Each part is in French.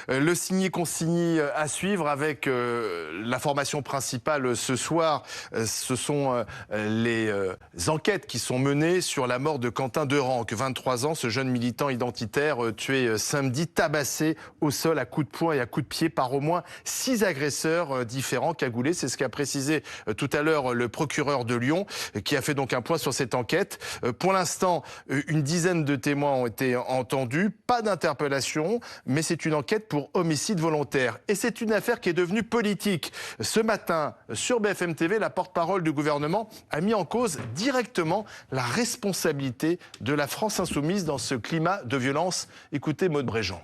Le signé-consigné à suivre avec l'information principale ce soir. Ce sont les enquêtes qui sont menées sur la mort de Quentin Derenque, 23 ans, ce jeune militant identitaire tué samedi, tabassé au sol à coups de poing et à coups de pied par au moins 6 agresseurs différents cagoulés. C'est ce qu'a précisé tout à l'heure le procureur de Lyon, qui a fait donc un point sur cette enquête. Pour l'instant, une dizaine de témoins ont été entendus, pas d'interpellation, mais c'est une enquête pour homicide volontaire. Et c'est une affaire qui est devenue politique. Ce matin, sur BFM TV, la porte-parole du gouvernement a mis en cause directement la responsabilité de la France insoumise dans ce climat de violence. Écoutez Maude Bréjean.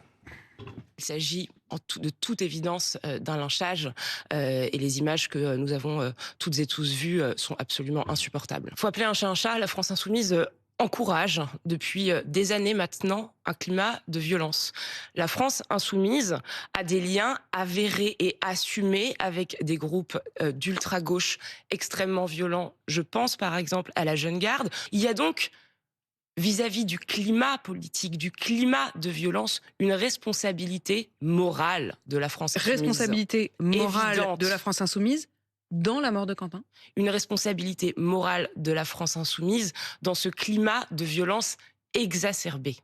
Il s'agit de toute évidence d'un lynchage et les images que nous avons toutes et tous vues sont absolument insupportables. Il faut appeler un chat un chat. La France insoumise encourage depuis des années maintenant un climat de violence. La France insoumise a des liens avérés et assumés avec des groupes d'ultra-gauche extrêmement violents. Je pense par exemple à la Jeune Garde. Il y a donc vis-à-vis du climat politique, du climat de violence, une responsabilité morale de la France insoumise. Responsabilité morale évidente. de la France insoumise dans la mort de Quentin. Une responsabilité morale de la France insoumise dans ce climat de violence exacerbé.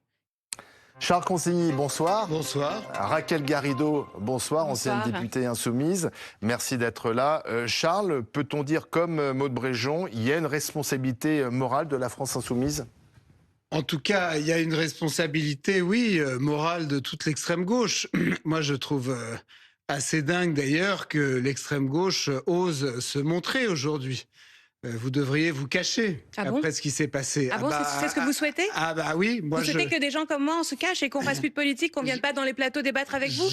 Charles Consigny, bonsoir. Bonsoir. Raquel Garrido, bonsoir, ancienne députée insoumise. Merci d'être là. Charles, peut-on dire, comme Maude Bréjean, il y a une responsabilité morale de la France insoumise ? En tout cas, il y a une responsabilité, oui, morale de toute l'extrême gauche. Moi, je trouve assez dingue d'ailleurs que l'extrême gauche ose se montrer aujourd'hui. Vous devriez vous cacher après ce qui s'est passé. Ah bon, c'est ce que vous souhaitez? Ah bah oui, moi vous souhaitez que des gens comme moi on se cache et qu'on fasse plus de politique, qu'on vienne pas dans les plateaux débattre avec vous?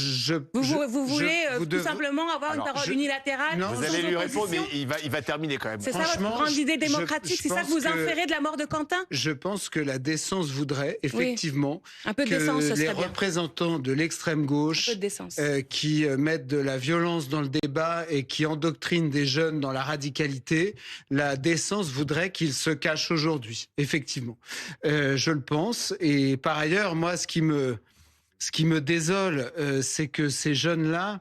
Vous voulez tout simplement avoir une parole unilatérale? Non, vous allez lui répondre, mais il va terminer quand même. C'est ça votre grande idée démocratique? C'est ça que vous inférez de la mort de Quentin? Je pense que la décence voudrait effectivement un peu de décence, que les représentants de l'extrême gauche qui mettent de la violence dans le débat et qui endoctrinent des jeunes dans la radicalité, la décence voudrait qu'ils se cachent aujourd'hui, effectivement. Je le pense. Et par ailleurs, moi, ce qui me désole, c'est que ces jeunes-là,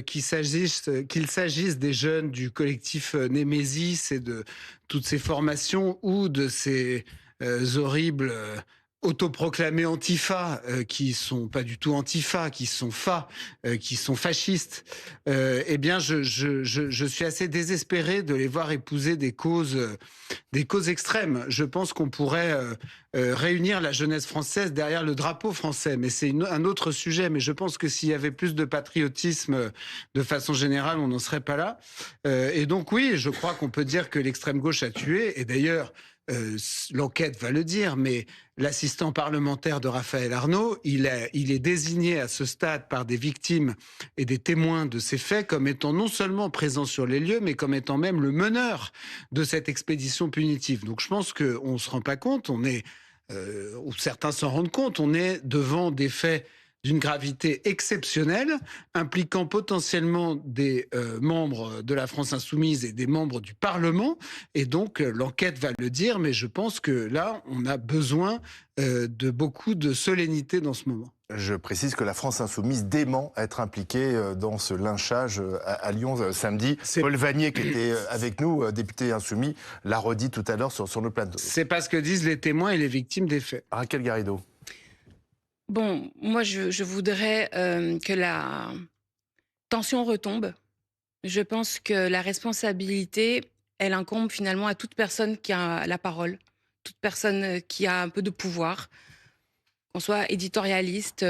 qu'il s'agisse des jeunes du collectif Némésis et de toutes ces formations ou de ces horribles autoproclamés antifa, qui sont pas du tout antifa, qui sont qui sont fascistes, eh bien, je suis assez désespéré de les voir épouser des causes extrêmes. Je pense qu'on pourrait réunir la jeunesse française derrière le drapeau français, mais c'est un autre sujet. Mais je pense que s'il y avait plus de patriotisme de façon générale, on n'en serait pas là. Et donc oui, je crois qu'on peut dire que l'extrême gauche a tué. Et d'ailleurs, l'enquête va le dire, mais l'assistant parlementaire de Raphaël Arnaud, il est désigné à ce stade par des victimes et des témoins de ces faits comme étant non seulement présent sur les lieux, mais comme étant même le meneur de cette expédition punitive. Donc je pense qu'on ne se rend pas compte, ou certains s'en rendent compte, on est devant des faits d'une gravité exceptionnelle, impliquant potentiellement des membres de la France insoumise et des membres du Parlement. Et donc, l'enquête va le dire, mais je pense que là, on a besoin de beaucoup de solennité dans ce moment. Je précise que la France insoumise dément être impliquée dans ce lynchage à Lyon samedi. Paul Vannier, qui était avec nous, député insoumis, l'a redit tout à l'heure sur le plateau. C'est pas ce que disent les témoins et les victimes des faits. Raquel Garrido. Bon, moi, je voudrais que la tension retombe. Je pense que la responsabilité, elle incombe finalement à toute personne qui a la parole, toute personne qui a un peu de pouvoir, qu'on soit éditorialiste,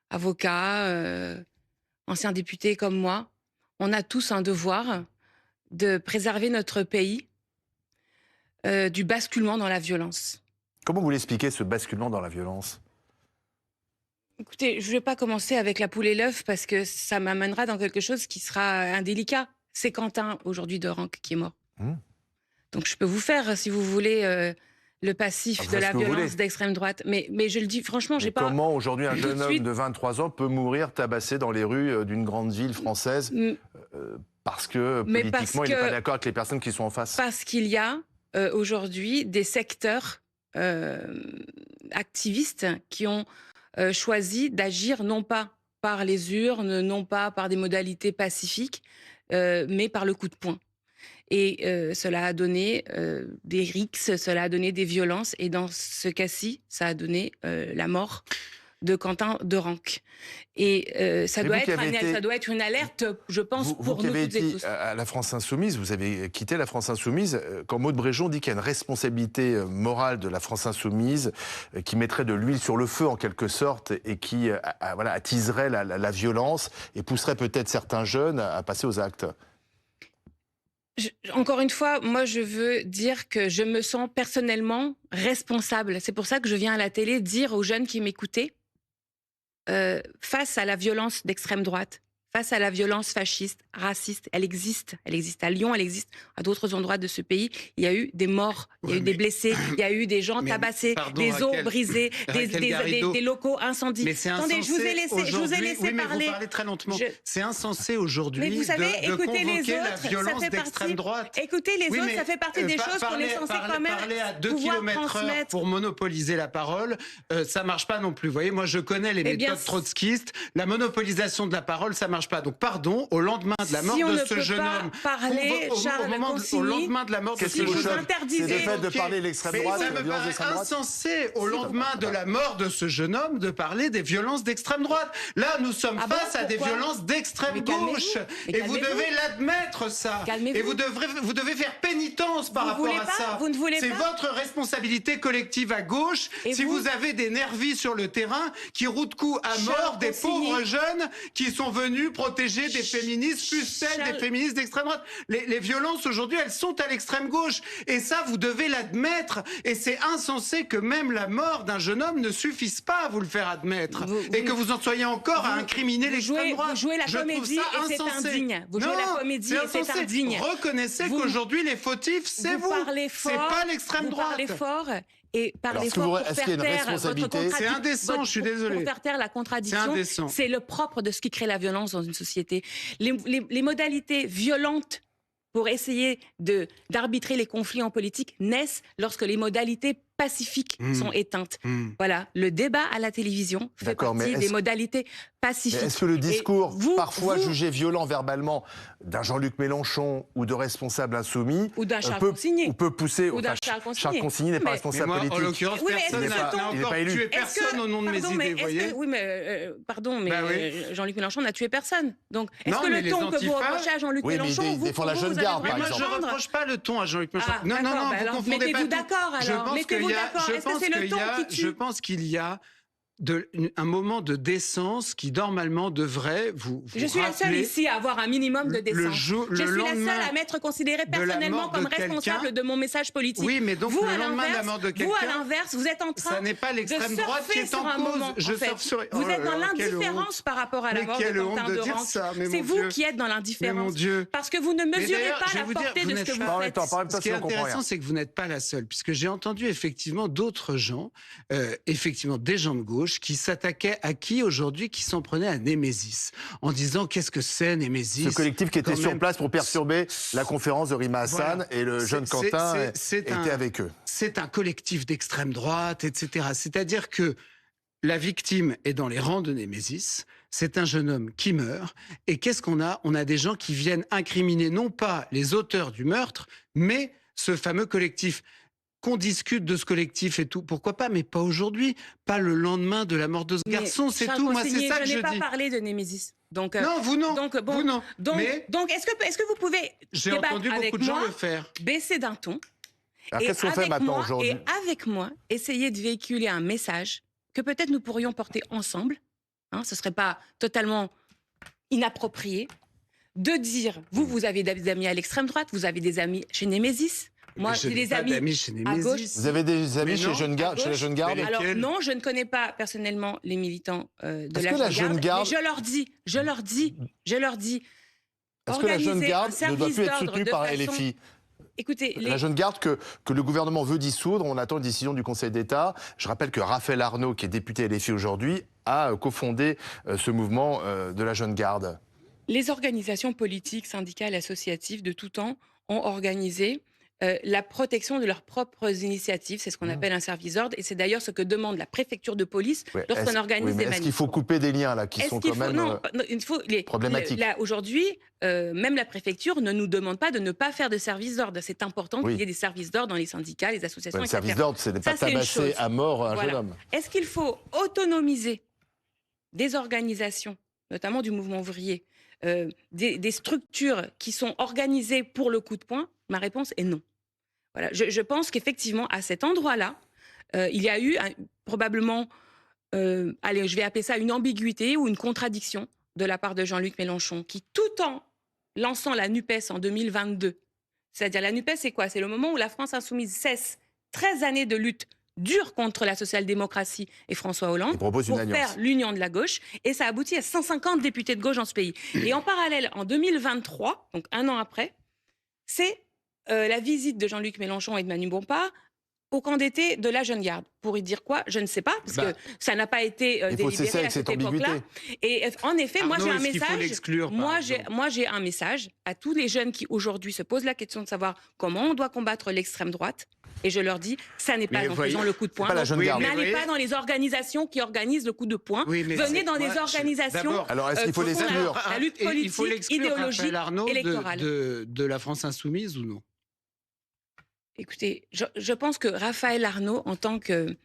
avocat, ancien député comme moi. On a tous un devoir de préserver notre pays du basculement dans la violence. Comment vous l'expliquez, ce basculement dans la violence ? Écoutez, je ne vais pas commencer avec la poule et l'œuf parce que ça m'amènera dans quelque chose qui sera indélicat. C'est Quentin, aujourd'hui, Derenque, qui est mort. Donc je peux vous faire, si vous voulez, le passif de la violence d'extrême droite. Mais je le dis franchement, j'ai pas... Comment aujourd'hui un jeune homme de 23 ans peut mourir tabassé dans les rues d'une grande ville française parce que politiquement il n'est pas d'accord avec les personnes qui sont en face? Parce qu'il y a aujourd'hui des secteurs activistes qui ont choisi d'agir non pas par les urnes, non pas par des modalités pacifiques, mais par le coup de poing. Et cela a donné des rixes, cela a donné des violences. Et dans ce cas-ci, ça a donné la mort de Quentin Derenque. Et ça doit être une alerte, je pense, pour nous toutes et tous. À la France Insoumise, vous avez quitté la France Insoumise, quand Maud Bréjon dit qu'il y a une responsabilité morale de la France Insoumise qui mettrait de l'huile sur le feu, en quelque sorte, et qui voilà, attiserait la violence et pousserait peut-être certains jeunes à passer aux actes. Encore une fois, moi, je veux dire que je me sens personnellement responsable. C'est pour ça que je viens à la télé dire aux jeunes qui m'écoutaient, face à la violence d'extrême droite, face à la violence fasciste, raciste, elle existe à Lyon, elle existe à d'autres endroits de ce pays. Il y a eu des morts, il y a eu des blessés, il y a eu des gens tabassés, des os brisés, des locaux incendiés. Mais c'est insensé. Attendez, je vous ai laissé mais parler. Vous parlez très lentement. C'est insensé aujourd'hui de convoquer la violence d'extrême droite. Écoutez les autres, ça fait partie des choses qu'on est censé quand même parler à 2 km/h pour monopoliser la parole, ça marche pas non plus. Vous voyez, moi je connais les méthodes trotskistes. La monopolisation de la parole, ça marche pas. Donc pardon, au lendemain de la mort de ce jeune homme, au lendemain de la mort de ce jeune homme, c'est le fait de parler de l'extrême droite. Ça me paraît insensé au lendemain de la mort de ce jeune homme de parler des violences d'extrême droite. Là, nous sommes face à des violences d'extrême gauche, et vous devez l'admettre ça. Et vous devez faire pénitence par rapport à ça. C'est votre responsabilité collective à gauche. Si vous avez des nervis sur le terrain qui rouent de coups à mort des pauvres jeunes qui sont venus protéger des féministes, fussent-elles des féministes d'extrême droite. Les violences aujourd'hui, elles sont à l'extrême gauche. Et ça, vous devez l'admettre. Et c'est insensé que même la mort d'un jeune homme ne suffise pas à vous le faire admettre. Et que vous en soyez encore à incriminer l'extrême droite. Vous jouez la comédie et c'est indigne. Vous jouez la comédie et c'est indigne. Reconnaissez qu'aujourd'hui, les fautifs, c'est vous. C'est pas l'extrême droite. Vous parlez fort. Et parler fort pour faire taire votre contradiction. C'est indécent, je suis désolé. Pour faire taire la contradiction, c'est le propre de ce qui crée la violence dans une société. Les modalités violentes pour essayer d'arbitrer les conflits en politique naissent lorsque les modalités pacifiques sont éteintes. Voilà, le débat à la télévision fait partie des modalités pacifiques. Est-ce que le discours, parfois jugé violent verbalement, d'un Jean-Luc Mélenchon ou de responsables insoumis, ou d'un Charles Consigny, peut pousser... Ou d'un Charles Consigny n'est pas responsable politique. En l'occurrence, personne n'a encore tué personne au nom de mes idées, vous voyez. Oui, mais pardon, mais Jean-Luc Mélenchon n'a tué personne. Donc, est-ce que le ton que vous reprochez à Jean-Luc Mélenchon, vous la jeune garde, par exemple. Moi, je ne reproche pas le ton à Jean-Luc Mélenchon. Non, vous confondez pas. Mettez-vous d'accord alors. Mettez-vous d'accord. Est-ce que c'est le ton qui tue ? Je pense qu'il y a un moment de décence qui normalement devrait vous Je suis la seule ici à avoir un minimum de décence. Je suis la seule à m'être considérée personnellement comme responsable de mon message politique. Oui, mais donc le lendemain de la mort de quelqu'un... Vous, à l'inverse, vous êtes en train de surfer sur un moment. Vous êtes dans l'indifférence par rapport à la mort de Quentin Derenque. C'est vous qui êtes dans l'indifférence. Parce que vous ne mesurez pas la portée de ce que vous faites. Ce qui est intéressant, c'est que vous n'êtes pas la seule, puisque j'ai entendu effectivement d'autres gens, effectivement des gens de gauche, qui s'attaquaient à qui aujourd'hui, qui s'en prenaient à Némésis, en disant qu'est-ce que c'est Némésis. Ce collectif qui était sur place pour perturber la conférence de Rima Hassan, et le jeune Quentin était avec eux. C'est un collectif d'extrême droite, etc. C'est-à-dire que la victime est dans les rangs de Némésis, c'est un jeune homme qui meurt, et qu'est-ce qu'on a ? On a des gens qui viennent incriminer non pas les auteurs du meurtre, mais ce fameux collectif. Qu'on discute de ce collectif et tout, pourquoi pas, mais pas aujourd'hui, pas le lendemain de la mort de ce garçon, c'est tout. Moi, c'est ça que je dis. Je n'ai pas parlé de Némésis. Donc, non, vous non. Donc, bon, vous non. Donc, est-ce que vous pouvez débattre avec moi, baisser d'un ton, alors, qu'est-ce qu'on fait maintenant aujourd'hui ? Et avec moi, essayer de véhiculer un message que peut-être nous pourrions porter ensemble, ce ne serait pas totalement inapproprié, de dire, vous avez des amis à l'extrême droite, vous avez des amis chez Némésis. Moi, j'ai des amis à gauche. Vous avez des amis chez la Jeune Garde Alors non, je ne connais pas personnellement les militants de la Jeune Garde. Mais je leur dis. Est-ce que la Jeune Garde ne doit plus être soutenue par LFI ? Écoutez, la Jeune Garde que le gouvernement veut dissoudre, on attend une décision du Conseil d'État. Je rappelle que Raphaël Arnaud, qui est député LFI aujourd'hui, a cofondé ce mouvement de la Jeune Garde. Les organisations politiques, syndicales, associatives de tout temps ont organisé la protection de leurs propres initiatives. C'est ce qu'on appelle un service d'ordre. Et c'est d'ailleurs ce que demande la préfecture de police lorsqu'on organise des manifs. Est-ce qu'il faut couper des liens là qui sont quand même problématiques? Aujourd'hui, même la préfecture ne nous demande pas de ne pas faire de service d'ordre. C'est important qu'il y ait des services d'ordre dans les syndicats, les associations, etc. Le service d'ordre, c'est de ne pas tabasser à mort un jeune homme. Est-ce qu'il faut autonomiser des organisations, notamment du mouvement ouvrier, des structures qui sont organisées pour le coup de poing? Ma réponse est non. Voilà. Je pense qu'effectivement, à cet endroit-là, il y a eu probablement, je vais appeler ça une ambiguïté ou une contradiction de la part de Jean-Luc Mélenchon, qui, tout en lançant la NUPES en 2022, c'est-à-dire la NUPES, c'est quoi? C'est le moment où la France insoumise cesse 13 années de lutte dure contre la social-démocratie et François Hollande pour faire l'union de la gauche. Et ça aboutit à 150 députés de gauche dans ce pays. Et en parallèle, en 2023, donc un an après, c'est la visite de Jean-Luc Mélenchon et de Manu Bompard au camp d'été de la Jeune Garde. Pour y dire quoi? Je ne sais pas, parce que ça n'a pas été délibéré à cette époque-là. Et en effet, moi j'ai un message. Moi j'ai un message à tous les jeunes qui aujourd'hui se posent la question de savoir comment on doit combattre l'extrême droite. Et je leur dis, ça n'est pas en faisant le coup de poing. N'allez pas dans les organisations qui organisent le coup de poing. Venez dans des organisations. Alors est-ce qu'il faut l'exclure? La lutte politique, idéologique, électorale. De la France insoumise ou non? Écoutez, je pense que Raphaël Arnaud, en tant que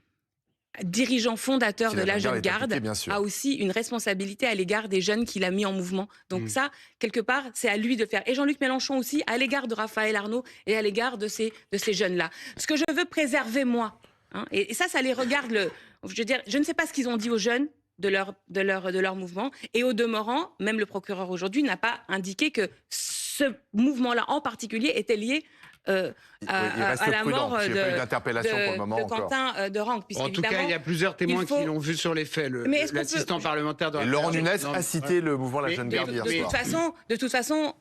dirigeant fondateur de la Jeune Garde, a aussi une responsabilité à l'égard des jeunes qu'il a mis en mouvement. Donc ça, quelque part, c'est à lui de faire. Et Jean-Luc Mélenchon aussi, à l'égard de Raphaël Arnaud et à l'égard de ces jeunes-là. Ce que je veux préserver, moi, et ça les regarde, je veux dire, je ne sais pas ce qu'ils ont dit aux jeunes de leur mouvement. Et au demeurant, même le procureur aujourd'hui n'a pas indiqué que ce mouvement-là en particulier était lié à la mort de Quentin Derengue. En tout cas, il y a plusieurs témoins qui l'ont vu sur les faits. L'assistant parlementaire de Laurent Nunez a cité le mouvement La Jeune Garde hier soir. De toute façon,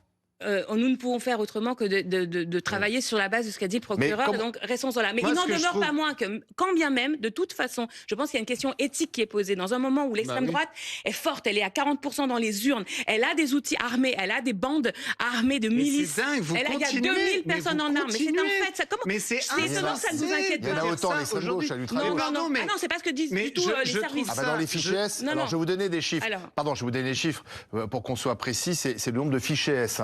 nous ne pouvons faire autrement que de travailler sur la base de ce qu'a dit le procureur. Donc, restons là. Mais il n'en demeure pas moins que, quand bien même, de toute façon, je pense qu'il y a une question éthique qui est posée. Dans un moment où l'extrême droite est forte, elle est à 40% dans les urnes, elle a des outils armés, elle a des bandes armées de milices. Il y a 2000 personnes en armes. Mais c'est un fait. C'est étonnant, ça ne vous inquiète pas. Il y en a autant l'extrême gauche à l'ultra-gauche. Non, c'est pas ce que disent du tout les services. Dans les fichiers S, alors je vais vous donner des chiffres. Pardon, je vais vous donner des chiffres pour qu'on soit précis. C'est le nombre de fichiers S.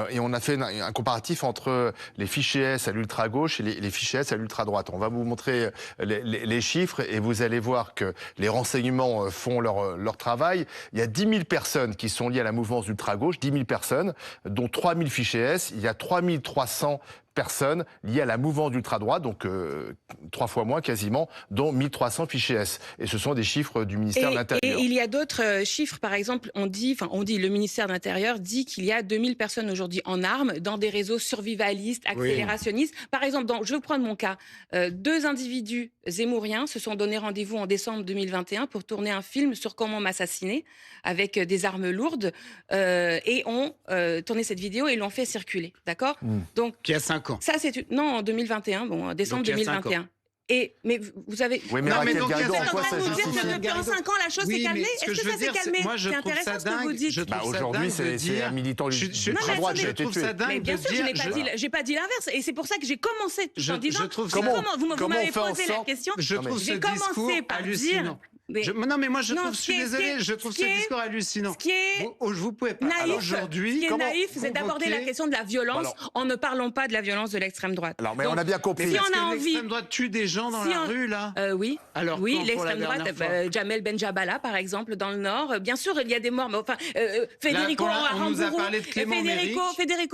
Et on a fait un comparatif entre les fichiers S à l'ultra-gauche et les fichiers S à l'ultra-droite. On va vous montrer les chiffres et vous allez voir que les renseignements font leur travail. Il y a 10 000 personnes qui sont liées à la mouvance ultra-gauche, 10 000 personnes, dont 3 000 fichiers S. Il y a 3 300 personnes liées à la mouvance d'ultra-droite, donc 3 fois moins quasiment, dont 1300 fichiers S. Et ce sont des chiffres du ministère de l'Intérieur. Et il y a d'autres chiffres, par exemple, le ministère de l'Intérieur dit qu'il y a 2000 personnes aujourd'hui en armes dans des réseaux survivalistes, accélérationnistes. Par exemple, je vais prendre mon cas. 2 individus zémouriens se sont donné rendez-vous en décembre 2021 pour tourner un film sur comment m'assassiner avec des armes lourdes et ont tourné cette vidéo et l'ont fait circuler. D'accord? Donc, qui a 5 ans. Ça, en 2021, décembre 2021. Mais vous avez... Oui, mais en Garrido, en quoi ça justifie? Depuis 5 ans, la chose s'est calmée. Est-ce que ça s'est calmé? C'est intéressant ce que vous dites. Aujourd'hui, c'est un militant ultra-droite qui a été tué. Mais bien sûr, je n'ai pas dit l'inverse. Et c'est pour ça que j'ai commencé en disant... Vous m'avez posé la question. J'ai commencé par dire... Non, mais moi, je trouve ce discours hallucinant. Vous pouvez pas. Aujourd'hui, ce qui est naïf, c'est d'aborder la question de la violence en ne parlant pas de la violence de l'extrême droite. Alors, mais on a bien compris. Si on a envie... L'extrême droite tue des gens dans la rue, là? Oui. Alors, l'extrême droite, Jamel Benjabala, par exemple, dans le Nord. Bien sûr, il y a des morts, mais enfin, Federico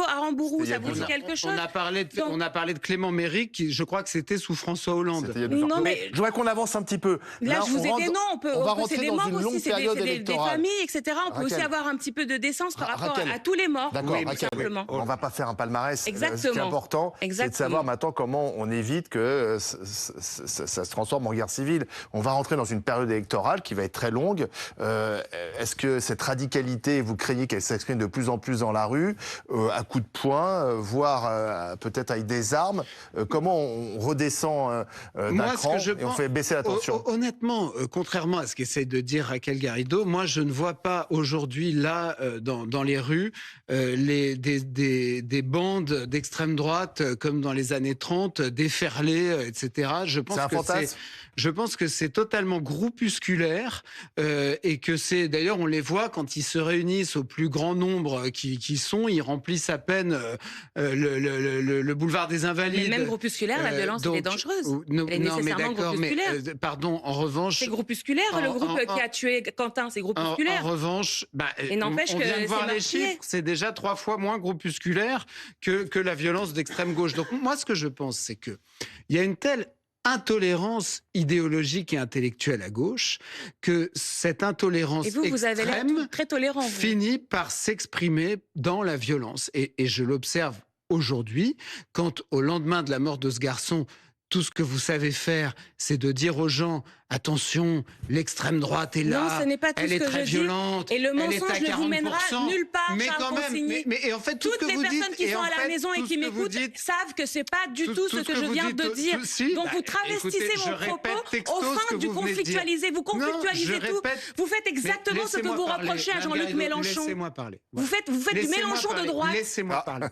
Arambourou, ça vous dit quelque chose? On a parlé de Clément Méry, qui, je crois que c'était sous François Hollande. Non, mais je voudrais qu'on avance un petit peu. Là, je vous ai dit non. On va rentrer dans une longue période électorale. Des familles, etc. On peut aussi avoir un petit peu de décence par rapport à tous les morts. D'accord, simplement. On ne va pas faire un palmarès. Exactement. Ce qui est important, c'est de savoir maintenant comment on évite que ça se transforme en guerre civile. On va rentrer dans une période électorale qui va être très longue. Est-ce que cette radicalité, vous craignez qu'elle s'exprime de plus en plus dans la rue, à coups de poing, voire peut-être avec des armes? Comment on redescend d'un cran et on fait baisser la tension? Honnêtement, contrairement à ce qu'essaye de dire Raquel Garrido, moi je ne vois pas aujourd'hui là dans les rues des bandes d'extrême droite comme dans les années 30 déferler, etc. Je pense que c'est totalement groupusculaire et que c'est d'ailleurs on les voit quand ils se réunissent au plus grand nombre qui sont, ils remplissent à peine le boulevard des Invalides. Mais même groupusculaire, la violence elle est dangereuse. Elle est nécessairement groupusculaire. Pardon, en revanche... C'est groupusculaire, le groupe qui a tué Quentin, c'est groupusculaire. En revanche, et n'empêche on vient que de voir les meurtrier. chiffres, c'est déjà 3 fois moins groupusculaire que la violence d'extrême gauche. Donc moi, ce que je pense, c'est que il y a une telle intolérance idéologique et intellectuelle à gauche que cette intolérance vous avez l'air très tolérant, finit par s'exprimer dans la violence. Et je l'observe aujourd'hui, quand au lendemain de la mort de ce garçon, tout ce que vous savez faire, c'est de dire aux gens attention, l'extrême droite est là, non, ce n'est pas tout elle ce est que très je violente, dis. Et le mensonge elle est à 40%, ne vous mènera nulle part, mais Charles quand même, Consigny. mais en fait, tout toutes ce que les vous personnes dites, qui sont à la maison et qui m'écoutent savent que c'est pas du tout ce que je viens de dire. Donc vous travestissez mon propos au fin du conflictualiser. Vous conflictualisez tout. Vous faites exactement ce que vous reprochez à Jean-Luc Mélenchon. Laissez-moi parler. Vous faites du Mélenchon de droite. Laissez-moi parler.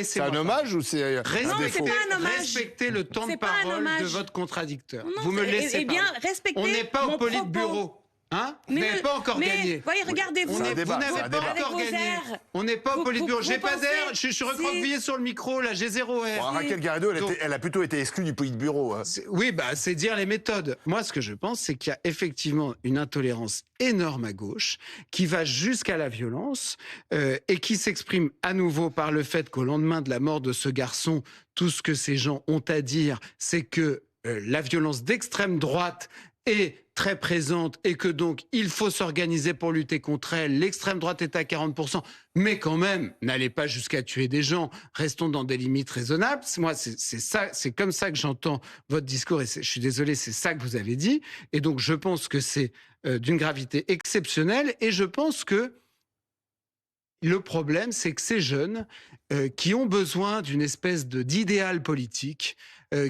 C'est un hommage ou c'est non, mais c'est pas un hommage. Respectez le temps de parole de votre contradicteur. Vous me laissez parler. Eh bien, respectez on n'est pas au mon Politburo. Hein, vous n'avez pas encore gagné. Voyez, regardez-vous. Vous n'avez pas encore gagné. On n'est pas au Politburo. J'ai pas d'air. Je suis recroquevillé sur le micro. Là, j'ai 0 air. Raquel Garrido, elle a plutôt été exclue du Politburo. Oui, c'est dire les méthodes. Moi, ce que je pense, c'est qu'il y a effectivement une intolérance énorme à gauche qui va jusqu'à la violence et qui s'exprime à nouveau par le fait qu'au lendemain de la mort de ce garçon, tout ce que ces gens ont à dire, c'est que la violence d'extrême droite est très présente et que donc il faut s'organiser pour lutter contre elle. L'extrême droite est à 40%, mais quand même, n'allez pas jusqu'à tuer des gens. Restons dans des limites raisonnables. Moi, c'est ça, c'est comme ça que j'entends votre discours et je suis désolé, c'est ça que vous avez dit. Et donc, je pense que c'est d'une gravité exceptionnelle et je pense que le problème, c'est que ces jeunes qui ont besoin d'une espèce d'idéal politique,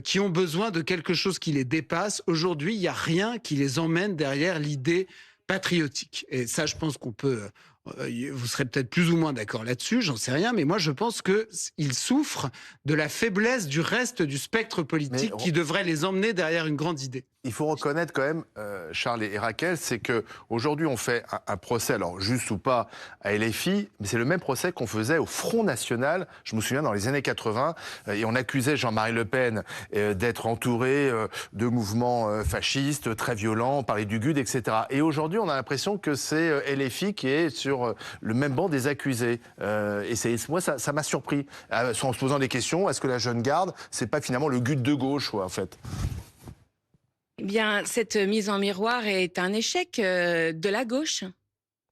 qui ont besoin de quelque chose qui les dépasse, aujourd'hui, il n'y a rien qui les emmène derrière l'idée patriotique. Et ça, je pense qu'on peut... vous serez peut-être plus ou moins d'accord là-dessus, j'en sais rien, mais moi, je pense qu'ils souffrent de la faiblesse du reste du spectre politique qui devrait les emmener derrière une grande idée. Il faut reconnaître quand même, Charles et Raquel, c'est qu'aujourd'hui on fait un procès, alors juste ou pas, à LFI, mais c'est le même procès qu'on faisait au Front National, je me souviens dans les années 80, et on accusait Jean-Marie Le Pen d'être entouré de mouvements fascistes, très violents, on parlait du GUD, etc. Et aujourd'hui on a l'impression que c'est LFI qui est sur le même banc des accusés. Et moi ça m'a surpris, en se posant des questions, est-ce que la jeune garde, c'est pas finalement le GUD de gauche, en fait ? Eh bien, cette mise en miroir est un échec de la gauche.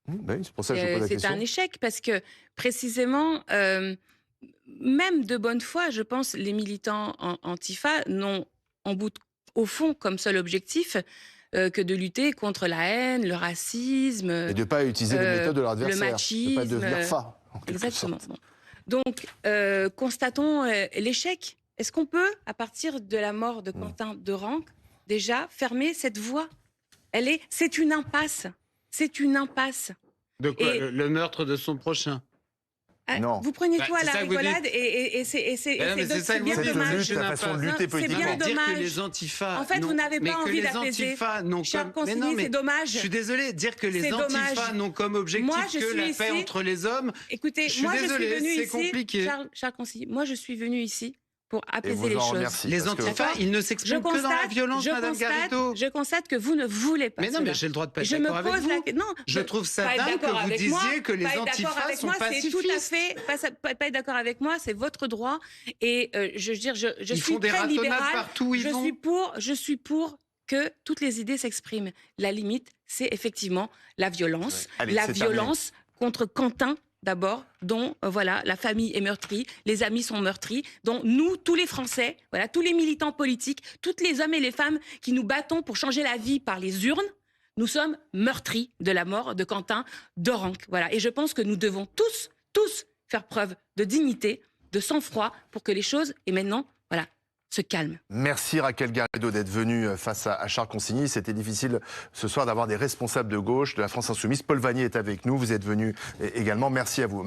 Oui, c'est pour ça que je pose la question. C'est un échec parce que, précisément, même de bonne foi, je pense, les militants antifa n'ont au fond comme seul objectif que de lutter contre la haine, le racisme. Et de ne pas utiliser les méthodes de leur adversaire. Le machisme. De ne pas devenir phare. Exactement. Donc, constatons l'échec. Est-ce qu'on peut, à partir de la mort de Quentin Derenc, déjà fermer cette voie? C'est une impasse. C'est une impasse. De quoi? Le meurtre de son prochain? Non. Vous prenez tout à la rigolade et c'est bien dommage. C'est la façon de lutter politiquement. C'est bien dommage. Dire que les antifas, en fait, vous n'avez pas envie d'apaiser. Charles Consigny, c'est dommage. Je suis désolé, dire que les antifas n'ont comme objectif que la paix entre les hommes. Écoutez, moi je suis venue ici. C'est compliqué. Charles Consigny, moi je suis venue ici pour apaiser les choses. Les antifas, ils ne s'expriment que dans la violence, Madame Garrido. Je constate que vous ne voulez pas. Mais non, mais j'ai le droit de pas être d'accord avec vous. Je trouve ça dingue que vous disiez que les antifas sont pacifistes. Pas être d'accord avec moi, c'est votre droit. Et je veux dire, je suis très libérale. Partout où ils vont. Je suis pour que toutes les idées s'expriment. La limite, c'est effectivement la violence. Allez, la violence contre Quentin, d'abord, dont la famille est meurtrie, les amis sont meurtris, dont nous, tous les Français, tous les militants politiques, tous les hommes et les femmes qui nous battons pour changer la vie par les urnes, nous sommes meurtris de la mort de Quentin Derenc. Et je pense que nous devons tous faire preuve de dignité, de sang-froid pour que les choses, et maintenant, se calme. Merci Raquel Garrido d'être venue face à Charles Consigny. C'était difficile ce soir d'avoir des responsables de gauche de la France Insoumise. Paul Vannier est avec nous, vous êtes venu également. Merci à vous.